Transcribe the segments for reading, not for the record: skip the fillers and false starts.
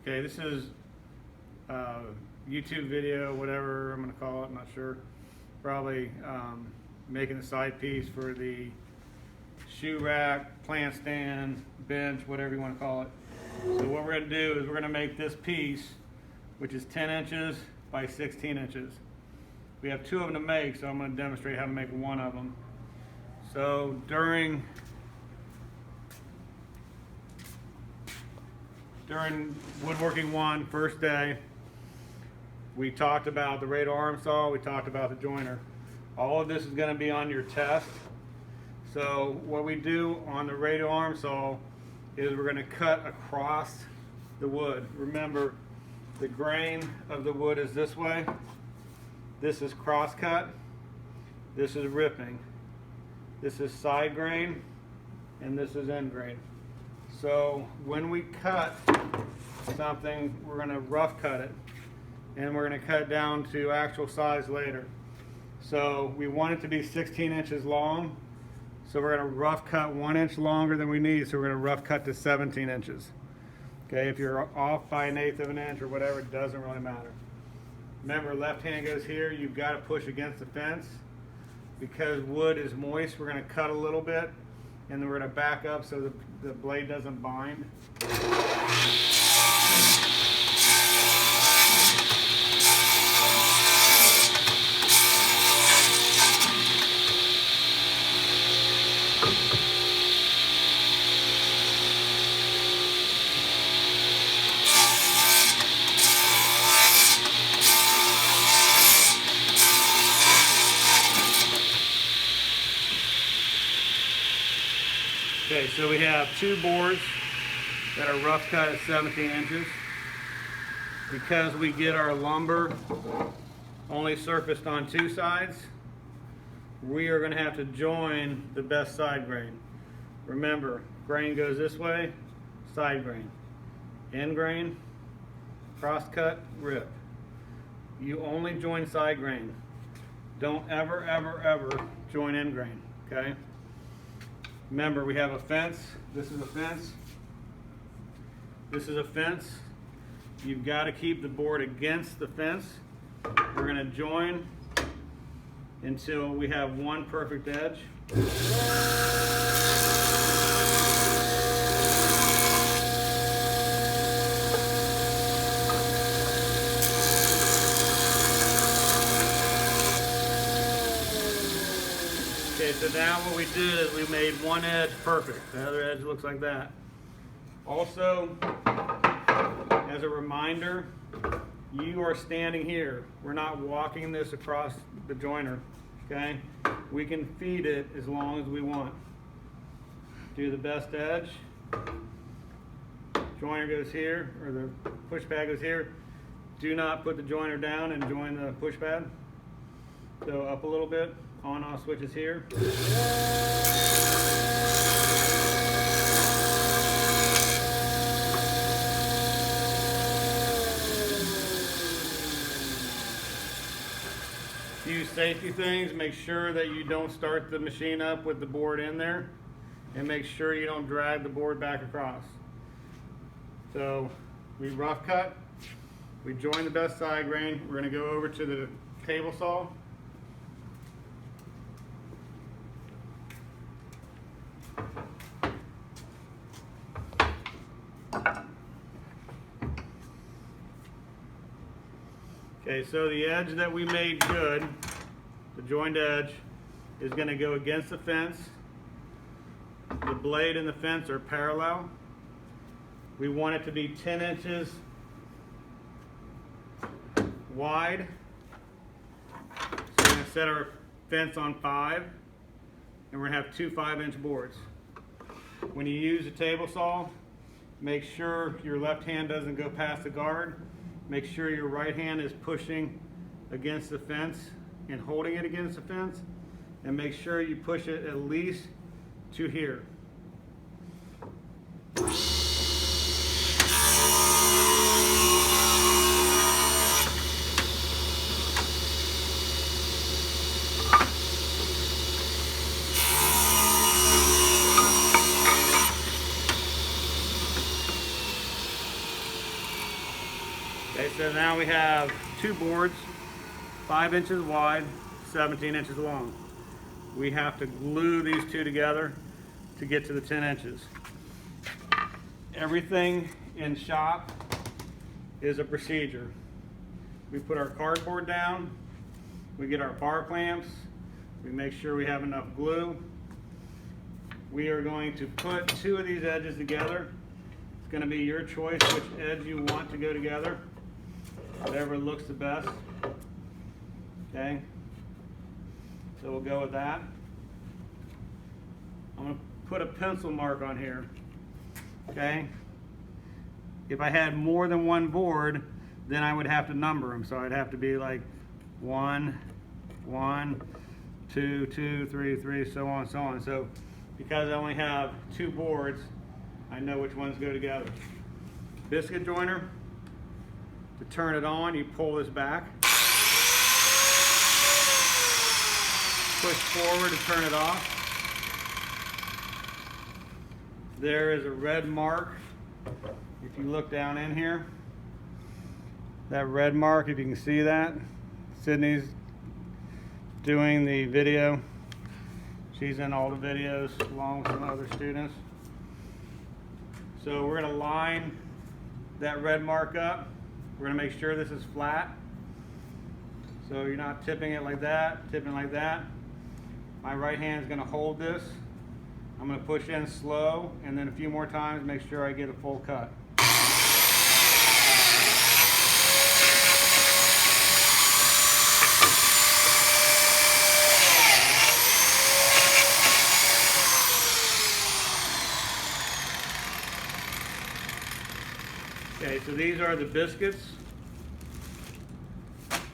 Okay, this is YouTube video, whatever I'm going to call it, I'm not sure. Probably making the side piece for the shoe rack, plant stand, bench, whatever you want to call it. So what we're going to do is we're going to make this piece, which is 10 inches by 16 inches. We have two of them to make, so I'm going to demonstrate how to make one of them. So during Woodworking 1, first day, we talked about the radial arm saw, we talked about the joiner. All of this is going to be on your test. So what we do on the radial arm saw is we're going to cut across the wood. Remember, the grain of the wood is this way. This is cross cut. This is ripping. This is side grain, and this is end grain. So when we cut something, we're going to rough cut it, and we're going to cut it down to actual size later. So we want it to be 16 inches long, so we're going to rough cut 1 inch longer than we need, so we're going to rough cut to 17 inches. Okay, if you're off by 1/8 of an inch or whatever, it doesn't really matter. Remember, left hand goes here, you've got to push against the fence. Because wood is moist, we're going to cut a little bit, and then we're going to back up so the blade doesn't bind. Okay, so we have two boards that are rough cut at 17 inches. Because we get our lumber only surfaced on two sides, we are going to have to join the best side grain. Remember, grain goes this way, side grain. End grain, cross cut, rip. You only join side grain. Don't ever, ever, ever join end grain, okay? Remember, we have a fence. This is a fence. This is a fence. You've got to keep the board against the fence. We're going to join until we have one perfect edge. Okay, so now what we did is we made one edge perfect. The other edge looks like that. Also, as a reminder, you are standing here. We're not walking this across the joiner, okay? We can feed it as long as we want. Do the best edge. Joiner goes here, or the push pad goes here. Do not put the joiner down and join the push pad. So up a little bit. On-off switches here. Few safety things. Make sure that you don't start the machine up with the board in there, and make sure you don't drag the board back across. So we rough cut. We join the best side grain. We're going to go over to the table saw. Okay, so the edge that we made good, the joined edge, is going to go against the fence. The blade and the fence are parallel. We want it to be 10 inches wide. So we're going to set our fence on 5, and we're going to have two 5-inch boards. When you use a table saw, make sure your left hand doesn't go past the guard. Make sure your right hand is pushing against the fence and holding it against the fence, and make sure you push it at least to here. Okay, so now we have 2 boards, 5 inches wide, 17 inches long. We have to glue these 2 together to get to the 10 inches. Everything in shop is a procedure. We put our cardboard down, we get our bar clamps, we make sure we have enough glue. We are going to put 2 of these edges together. It's going to be your choice which edge you want to go together, whatever looks the best. Okay, so we'll go with that. I'm going to put a pencil mark on here. Okay, if I had more than 1 board, then I would have to number them. So I'd have to be like 1, 1, 2, 2, 3, 3, so on, so on. So because I only have 2 boards, I know which ones go together. Biscuit joiner, to turn it on, you pull this back. Push forward to turn it off. There is a red mark. If you look down in here, that red mark, if you can see that, Sydney's doing the video. She's in all the videos along with some other students. So we're going to line that red mark up. We're going to make sure this is flat. So you're not tipping it like that, tipping like that. My right hand is going to hold this. I'm going to push in slow, and then a few more times, make sure I get a full cut. Okay, so these are the biscuits.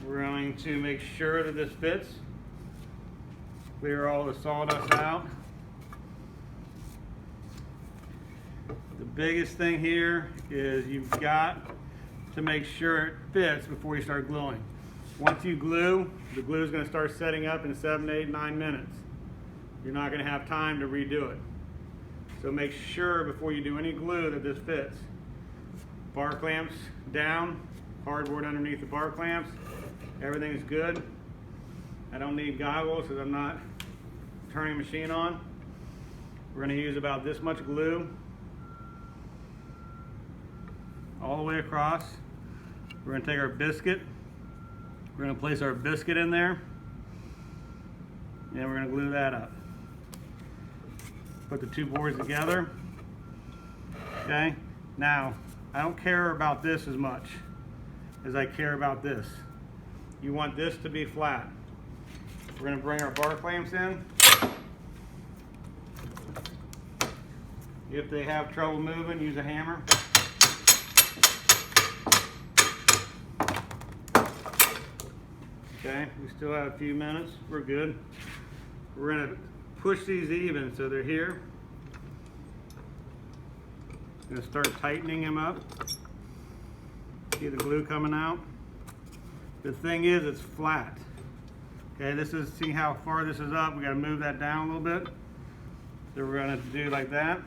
We're going to make sure that this fits. Clear all the sawdust out. The biggest thing here is you've got to make sure it fits before you start gluing. Once you glue, the glue is going to start setting up in 7, 8, 9 minutes. You're not going to have time to redo it. So make sure before you do any glue that this fits. Bar clamps down, cardboard underneath the bar clamps. Everything is good. I don't need goggles because I'm not turning the machine on. We're going to use about this much glue all the way across. We're going to take our biscuit. We're going to place our biscuit in there, and we're going to glue that up. Put the 2 boards together. Okay. Now, I don't care about this as much as I care about this. You want this to be flat. We're going to bring our bar clamps in. If they have trouble moving, use a hammer. Okay, we still have a few minutes. We're good. We're going to push these even so they're here. Going to start tightening them up. See the glue coming out? The thing is, it's flat. Okay, this is, see how far this is up? We got to move that down a little bit. So we're going to do like that.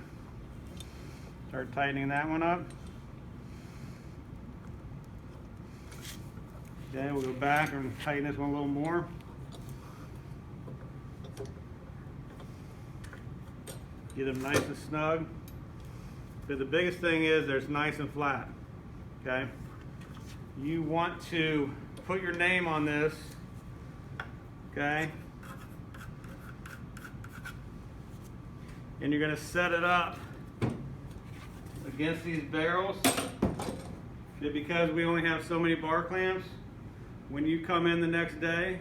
Start tightening that one up. Okay, we'll go back and tighten this one a little more. Get them nice and snug. But the biggest thing is they're nice and flat. Okay? You want to put your name on this. Okay? And you're going to set it up against these barrels. But because we only have so many bar clamps, when you come in the next day,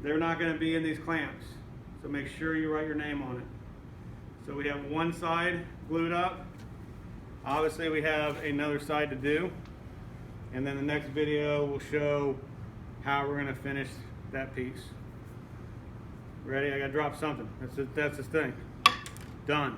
they're not going to be in these clamps. So make sure you write your name on it. So we have one side glued up. Obviously we have another side to do. And then the next video will show how we're going to finish that piece. Ready? I got to drop something. That's the thing. Done.